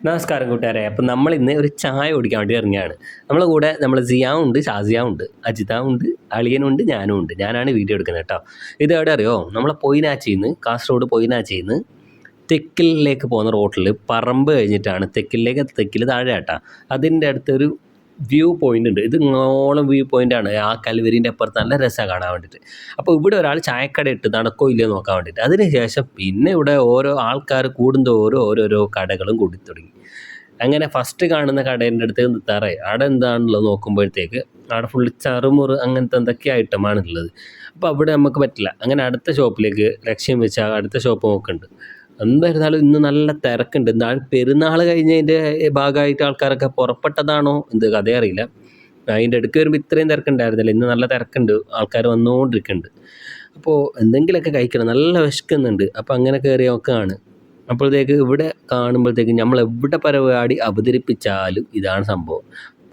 നമസ്കാരം കൂട്ടുകാരെ. അപ്പം നമ്മളിന്ന് ഒരു ചായ കുടിക്കാൻ വേണ്ടി ഇറങ്ങിയാണ്. നമ്മളെ കൂടെ നമ്മൾ സിയാവുണ്ട്, ഷാസിയാവുണ്ട്, അജിതാവുണ്ട്, അളിയനുണ്ട്, ഞാനും ഉണ്ട്. ഞാനാണ് വീഡിയോ എടുക്കുന്നത് കേട്ടോ. ഇത് എവിടെ അറിയോ? നമ്മളെ പൊയിനാച്ചിന്ന്, കാസർഗോഡ് പൊയിനാച്ചിന്ന് തെക്കിലേക്ക് പോകുന്ന റോട്ടിൽ പറമ്പ് കഴിഞ്ഞിട്ടാണ് തെക്കിൽ താഴെ കേട്ടോ. അതിൻ്റെ അടുത്തൊരു വ്യൂ പോയിൻ്റ് ഉണ്ട്. ഇത് ഇങ്ങോളം വ്യൂ പോയിൻ്റാണ്. ആ കൽവരീൻ്റെ അപ്പുറത്ത് നല്ല രസമാണ് കാണാൻ വേണ്ടിയിട്ട്. അപ്പോൾ ഇവിടെ ഒരാൾ ചായക്കട ഇട്ട് നടക്കോ ഇല്ലയോ നോക്കാൻ വേണ്ടിയിട്ട്. അതിന് ശേഷം പിന്നെ ഇവിടെ ഓരോ ആൾക്കാർ കൂടുന്തോറും ഓരോരോ കടകളും കൂടി തുടങ്ങി. അങ്ങനെ ഫസ്റ്റ് കാണുന്ന കടേൻ്റെ അടുത്ത് നിർത്താറായി. അവിടെ എന്താണുള്ളത് നോക്കുമ്പോഴത്തേക്ക് അവിടെ ഫുള്ള് ചറുമുറ് അങ്ങനത്തെ എന്തൊക്കെ ഐറ്റമാണുള്ളത്. അപ്പോൾ അവിടെ നമുക്ക് പറ്റില്ല. അങ്ങനെ അടുത്ത ഷോപ്പിലേക്ക് ലക്ഷ്യം വെച്ചാൽ അടുത്ത ഷോപ്പ് നോക്കുന്നുണ്ട്. എന്തായിരുന്നാലും ഇന്ന് നല്ല തിരക്കുണ്ട്. എന്താണ് പെരുന്നാൾ കഴിഞ്ഞതിൻ്റെ ഭാഗമായിട്ട് ആൾക്കാരൊക്കെ പുറപ്പെട്ടതാണോ എന്ത് കഥയറിയില്ല. അതിൻ്റെ ഇടയ്ക്ക് വരുമ്പോൾ ഇത്രയും തിരക്കുണ്ടായിരുന്നില്ല. ഇന്ന് നല്ല തിരക്കുണ്ട്, ആൾക്കാർ വന്നുകൊണ്ടിരിക്കുന്നുണ്ട്. അപ്പോൾ എന്തെങ്കിലുമൊക്കെ കഴിക്കണം, നല്ല വിശക്കുന്നുണ്ട്. അപ്പോൾ അങ്ങനെ കയറി നോക്കുകയാണ്. അപ്പോഴത്തേക്ക് ഇവിടെ കാണുമ്പോഴത്തേക്ക് നമ്മൾ എവിടെ പരിപാടി അവതരിപ്പിച്ചാലും ഇതാണ് സംഭവം.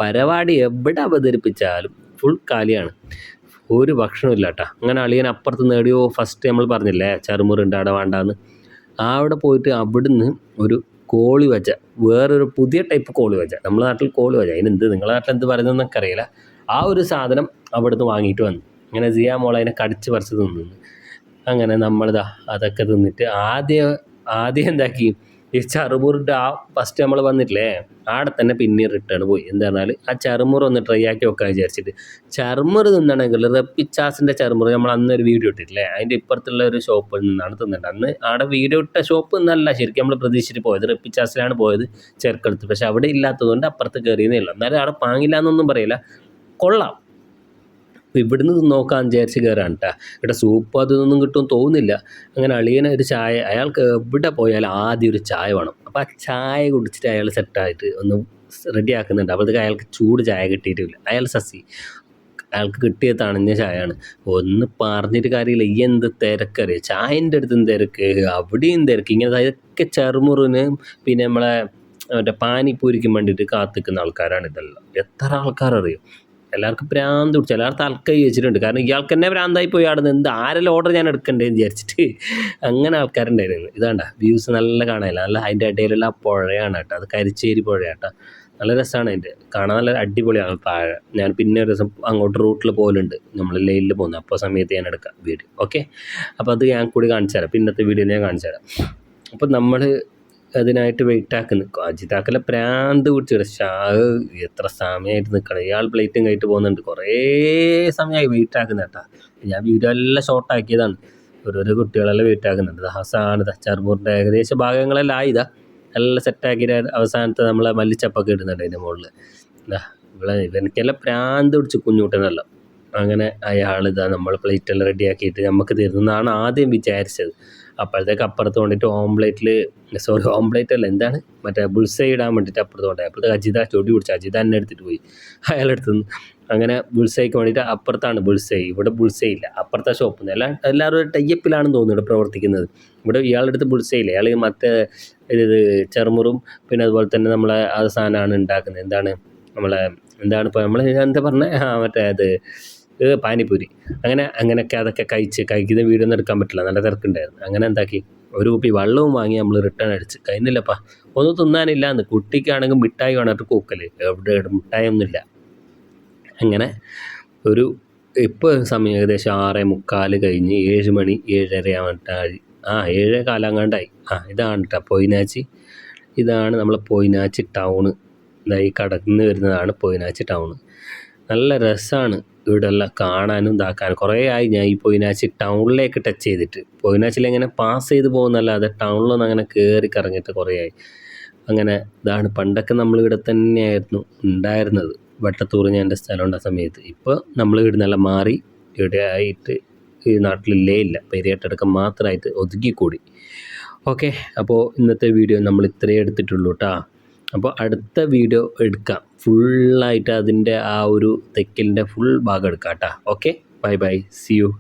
പരിപാടി എവിടെ അവതരിപ്പിച്ചാലും ഫുൾ കാലിയാണ്, ഒരു ഭക്ഷണമില്ല കേട്ടോ. അങ്ങനെ അളിയൻ അപ്പുറത്ത് നേടിയോ ഫസ്റ്റ് നമ്മൾ പറഞ്ഞില്ലേ ചറുമുറുണ്ട് അവിടെ വേണ്ടാന്ന്, അവിടെ പോയിട്ട് അവിടുന്ന് ഒരു കോളി വച്ച, വേറൊരു പുതിയ ടൈപ്പ് കോളി വച്ച, നമ്മളെ നാട്ടിൽ കോളി വച്ച, അതിനെന്ത് നിങ്ങളെ നാട്ടിൽ എന്ത് പറയുന്നതെന്നൊക്കെ അറിയില്ല. ആ ഒരു സാധനം അവിടുന്ന് വാങ്ങിയിട്ട് വന്നു. അങ്ങനെ സിയാ മോൾ അതിനെ കടിച്ച് പറിച്ച് തിന്നു. അങ്ങനെ നമ്മളിതാ അതൊക്കെ തിന്നിട്ട് ആദ്യം എന്താക്കി, ഈ ചറുമുറിൻ്റെ ആ ഫസ്റ്റ് നമ്മൾ വന്നിട്ടില്ലേ ആടെ തന്നെ പിന്നെ റിട്ടേൺ പോയി. എന്താ പറഞ്ഞാൽ ആ ചറുമുറ് ഒന്ന് ട്രൈ ആക്കി വെക്കാൻ വിചാരിച്ചിട്ട്. ചറുമുറ് തിന്നണമെങ്കിൽ റപ്പിച്ചാസിൻ്റെ ചറുമുറ് നമ്മൾ അന്നൊരു വീഡിയോ ഇട്ടിട്ടില്ലേ, അതിൻ്റെ ഇപ്പുറത്തുള്ള ഒരു ഷോപ്പിൽ നിന്നാണ് തിന്നേണ്ടത്. അന്ന് അവിടെ വീഡിയോ ഇട്ട ഷോപ്പ് എന്നല്ല ശരിക്കും നമ്മൾ പ്രതീക്ഷിച്ചിട്ട് പോയത്, റപ്പിച്ചാസിലാണ് പോയത് ചേർക്കെടുത്ത്. പക്ഷെ അവിടെ ഇല്ലാത്തതുകൊണ്ട് അപ്പുറത്ത് കയറിയെന്നേ ഉള്ളൂ. എന്നാലും അവിടെ പാങ്ങില്ല എന്നൊന്നും പറയില്ല, കൊള്ളാം. അപ്പോൾ ഇവിടുന്ന് നോക്കാൻ വിചാരിച്ച് കയറാണ് കേട്ടോ. ഇവിടെ സൂപ്പ് അതൊന്നും കിട്ടുമെന്ന് തോന്നുന്നില്ല. അങ്ങനെ അളിയനെ ഒരു ചായ, അയാൾക്ക് എവിടെ പോയാലും ആദ്യം ഒരു ചായ വേണം. അപ്പോൾ ആ ചായ കുടിച്ചിട്ട് അയാൾ സെറ്റായിട്ട് ഒന്ന് റെഡി ആക്കുന്നുണ്ട്. അപ്പോഴത്തേക്ക് അയാൾക്ക് ചൂട് ചായ കിട്ടിയിട്ടില്ല. അയാൾ സസി, അയാൾക്ക് കിട്ടിയ തണഞ്ഞ ചായയാണ്. ഒന്ന് പറഞ്ഞിട്ട് കാര്യമില്ല. ഈ എന്ത് തിരക്കറിയാം, ചായൻ്റെ അടുത്തും തിരക്ക്, അവിടെയും തിരക്ക്. ഇങ്ങനെ ഇതൊക്കെ ചെറുമുറിന് പിന്നെ നമ്മളെ മറ്റേ പാനിപ്പൂരിക്കും വേണ്ടിയിട്ട് കാത്തിക്കുന്ന ആൾക്കാരാണ് ഇതെല്ലാം. എത്ര ആൾക്കാരറിയും. എല്ലാവർക്കും ഭ്രാന്ത് പിടിച്ചു, എല്ലാവരും തലക്കൈ വെച്ചിട്ടുണ്ട്. കാരണം ഇയാൾക്ക് തന്നെ ഭ്രാന്തായി പോയി അവിടെ നിന്ന് ആരെല്ലാം ഓർഡർ ഞാൻ എടുക്കണ്ടേന്ന് വിചാരിച്ചിട്ട് അങ്ങനെ ആൾക്കാരുണ്ടായിരുന്നു. ഇതാണ്ട വ്യൂസ് നല്ല കാണാനില്ല, നല്ല അതിൻ്റെ ഇടയിലുള്ള ആ പുഴയാണ് കേട്ടോ. അത് കരിച്ചേരി പുഴയാട്ടോ. നല്ല രസമാണ് അതിൻ്റെ കാണാൻ, നല്ല അടിപൊളിയാണ് താഴെ. ഞാൻ പിന്നെ ഒരു ദിവസം അങ്ങോട്ട് റൂട്ടിൽ പോലുണ്ട്, നമ്മൾ ലൈനിൽ പോകുന്നത്. അപ്പോൾ സമയത്ത് ഞാൻ എടുക്കാം വീഡിയോ. ഓക്കെ, അപ്പോൾ അത് ഞാൻ കൂടി കാണിച്ചു തരാം. പിന്നത്തെ വീഡിയോ ഞാൻ കാണിച്ചു തരാം. അപ്പോൾ നമ്മൾ അതിനായിട്ട് വെയിറ്റ് ആക്കി നിൽക്കും. അജിതാക്കലെ പ്രാന്ത് പിടിച്ചിട്ട് എത്ര സമയമായിട്ട് നിൽക്കണം. ഇയാൾ പ്ലേറ്റും കഴിയിട്ട് പോകുന്നുണ്ട്. കുറേ സമയമായി വെയിറ്റ് ആക്കുന്ന കേട്ടാ. ഞാൻ വീഡിയോ എല്ലാം ഷോർട്ടാക്കിയതാണ്. ഓരോരോ കുട്ടികളെല്ലാം വെയിറ്റ് ആക്കുന്നുണ്ട്. ഹസാണ് ചർമൂറിൻ്റെ ഏകദേശം ഭാഗങ്ങളെല്ലാം ആയിതാ, എല്ലാം സെറ്റാക്കിയിട്ട് അവസാനത്തെ നമ്മളെ മല്ലിച്ചപ്പൊക്കെ ഇടുന്നുണ്ട് അതിൻ്റെ മുകളിൽ. ഇവനിക്കെല്ലാം പ്രാന്ത് പിടിച്ച് കുഞ്ഞൂട്ടനെല്ലാം. അങ്ങനെ അയാളിതാ നമ്മൾ പ്ലേറ്റെല്ലാം റെഡിയാക്കിയിട്ട് നമുക്ക് തരുന്നതാണ് ആദ്യം വിചാരിച്ചത്. അപ്പോഴത്തേക്ക് അപ്പുറത്ത് കൊണ്ടിട്ട് ഓംപ്ലേറ്റ് അല്ല, എന്താണ് മറ്റേ ബുൾസൈ ഇടാൻ വേണ്ടിയിട്ട് അപ്പുറത്ത് കൊണ്ടേ. അപ്പോഴത്തേക്ക് അജിത ചൊടി പിടിച്ചു. അജിത എന്നെ എടുത്തിട്ട് പോയി, അയാളെടുത്ത് നിന്ന്. അങ്ങനെ ബുൾസൈക്ക് വേണ്ടിയിട്ട് അപ്പുറത്താണ് ബുൾസൈ, ഇവിടെ ബുൾസൈ ഇല്ല. അപ്പുറത്തെ ഷോപ്പിൽ നിന്ന് എല്ലാവരും ഒരു ടൈപ്പിലാണെന്ന് തോന്നുന്നു ഇവിടെ പ്രവർത്തിക്കുന്നത്. ഇവിടെ ഇയാളെടുത്ത് ബുൾസൈ ഇല്ല. ഇയാൾ മറ്റേ ഇത് ചെറുമുറും പിന്നെ അതുപോലെ തന്നെ നമ്മളെ ആ സാധനമാണ് ഉണ്ടാക്കുന്നത്. എന്താണ് ഇപ്പോൾ നമ്മൾ എന്താ പറഞ്ഞത്, മറ്റേ അത് പാനിപ്പൂരി. അങ്ങനെയൊക്കെ അതൊക്കെ കഴിക്കുന്ന വീഡിയോ ഒന്നും എടുക്കാൻ പറ്റില്ല, നല്ല തിരക്കുണ്ടായിരുന്നു. അങ്ങനെ എന്താക്കി, ഒരു കുപ്പി വെള്ളവും വാങ്ങി നമ്മൾ റിട്ടേൺ അടിച്ച്. കഴിഞ്ഞില്ലപ്പാ, ഒന്നും തിന്നാനില്ല എന്ന്. കുട്ടിക്കാണെങ്കിൽ മിഠായി വേണ്ടിട്ട് കൂക്കല്, എവിടെ മിഠായി ഒന്നുമില്ല. അങ്ങനെ ഇപ്പോൾ സമയം ഏകദേശം 6:45 കഴിഞ്ഞ് 7 മണി 7:30 ആവാണ്ടായി. 7:15 അങ്ങാണ്ടായി. ഇതാണ് കേട്ടോ പൊയിനാച്ചി. ഇതാണ് നമ്മളെ പൊയിനാച്ചി ടൗണ്. ഈ കടന്ന് വരുന്നതാണ് പൊയിനാച്ചി ടൗണ്. നല്ല രസമാണ് ഇവിടെ എല്ലാം കാണാനും ഇതാക്കാനും. കുറേ ആയി ഞാൻ ഈ പൊയിനാച്ചി ടൗണിലേക്ക് ടച്ച് ചെയ്തിട്ട്. പൊയിനാച്ചിൽ എങ്ങനെ പാസ് ചെയ്ത് പോകുന്നല്ലാതെ ടൗണിലൊന്നും അങ്ങനെ കയറി കറങ്ങിയിട്ട് കുറേ ആയി. അങ്ങനെ ഇതാണ്, പണ്ടൊക്കെ നമ്മളിവിടെ തന്നെയായിരുന്നു ഉണ്ടായിരുന്നത്. വട്ടത്തൂർ ഞാൻ എൻ്റെ സ്ഥലം ഉണ്ട സമയത്ത്. ഇപ്പോൾ നമ്മൾ ഇവിടെ നിന്നെല്ലാം മാറി ഇവിടെ ആയിട്ട് ഈ നാട്ടിലില്ലേ ഇല്ല, പെരിയാട്ടടക്കം മാത്രമായിട്ട് ഒതുക്കിക്കൂടി. ഓക്കെ, അപ്പോൾ ഇന്നത്തെ വീഡിയോ നമ്മൾ ഇത്രയേ എടുത്തിട്ടുള്ളൂ കേട്ടോ. അപ്പോൾ അടുത്ത വീഡിയോ എടുക്കാം, ഫുള്ളായിട്ട് അതിൻ്റെ ആ ഒരു തെക്കലിൻ്റെ ഫുൾ ഭാഗം എടുക്കാം കേട്ടോ. Okay, bye bye, see U.